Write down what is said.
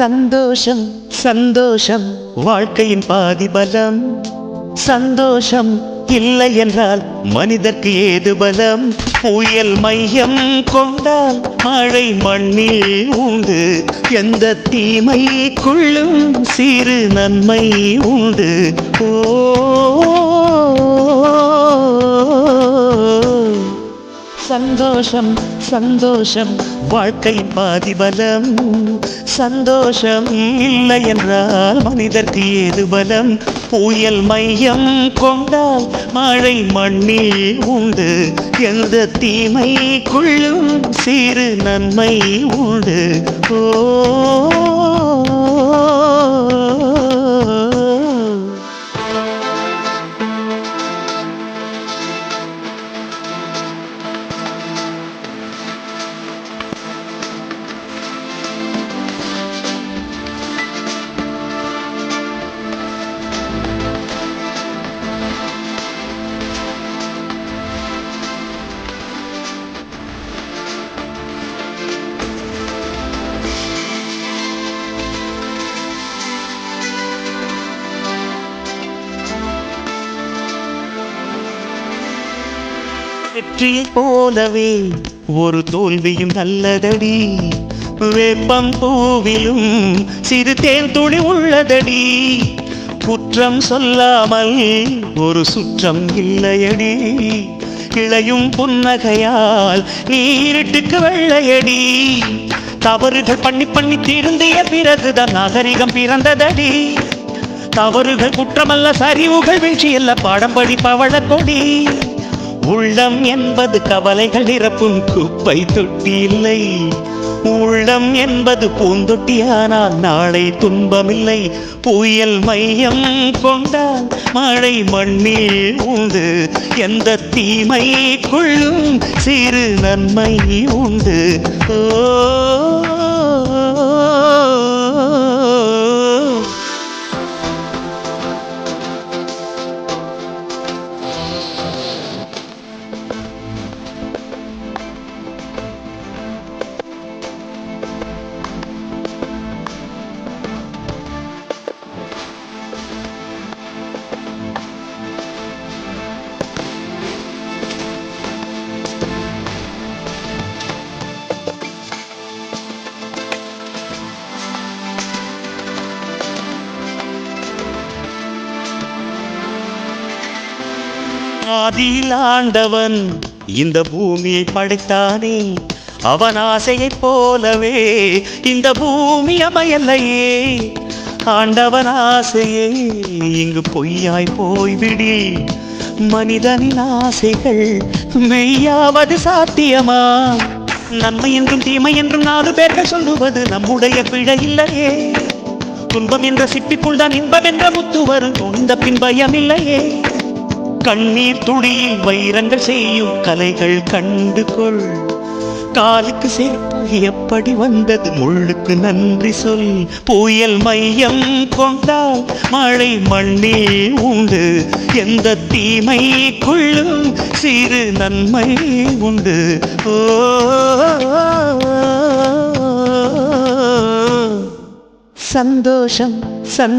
சந்தோஷம் சந்தோஷம் வாழ்க்கையின் பாதி பலம். சந்தோஷம் இல்லை என்றால் மனிதர்க்கு ஏது பலம்? புயல் மையம் கொண்டால் மழை மண்ணில் உண்டு. எந்த தீமைக்குள்ளும் சிறு நன்மை உண்டு. ஓ சந்தோஷம் சந்தோஷம் வாழ்க்கையின் பாதி பலம். சந்தோஷம் இல்லை என்றால் மனிதர்க்கு ஏது பலம்? புயல் மையம் கொண்டால் மழை மண்ணில் உண்டு. எந்த தீமைக்குள்ளும் சிறு நன்மை உண்டு. ஓ வெற்றியை போலவே ஒரு தோல்வியும் நல்லதடி. வேப்பம் பூவிலும் சிறு தேன் துளி உள்ளதடி. குற்றம் சொல்லாமல் ஒரு சுற்றம் இல்லையடி. இளையும் புன்னகையால் நீ இருட்டுக்கு வெள்ளையடி. தவறுகள் பண்ணி பண்ணி திருந்திய பிறகுதான் நாகரிகம் பிறந்ததடி. தவறுகள் குற்றமல்ல, சரிவுகள் வீழ்ச்சியல்ல, பாடம் படிப்பவள கொடி. உள்ளம் என்பது கவலைகள் நிரப்பும் குப்பை தொட்டி இல்லை. உள்ளம் என்பது பூந்தொட்டியானால் நாளை துன்பமில்லை. புயல் மையம் கொண்டால் மழை மண்ணில் உண்டு. எந்த தீமைக்குள்ளும் சிறு நன்மை உண்டு. ஓ ஆதியில் ஆண்டவன் இந்த பூமியை படைத்தானே. அவன் ஆசையைப் போலவே இந்த பூமி அமையலையே. ஆண்டவன் ஆசையே இங்கு பொய்யாய் போய்விடி. மனிதனின் ஆசைகள் மெய்யாவது சாத்தியமா? நன்மை என்றும் தீமை என்றும் 4 பேர்கள் சொல்லுவது நம்முடைய பிழை இல்லையே. துன்பம் என்ற சிப்பிக்குள் தான் இன்பம் என்ற முத்து வரும். இந்த பின் பயம் இல்லையே. கண்ணீர் துளியில் வைரங்கள் செய்யும் கலைகள் கண்டு கொள். காலுக்கு சேர்ப்பு எப்படி வந்தது, முள்ளுக்கு நன்றி சொல். புயல் மையம் கொண்டால் மழை மண்ணில் உண்டு. எந்த தீமைக்குள்ளும் சிறு நன்மை உண்டு. ஓ சந்தோஷம் சந்தோஷம்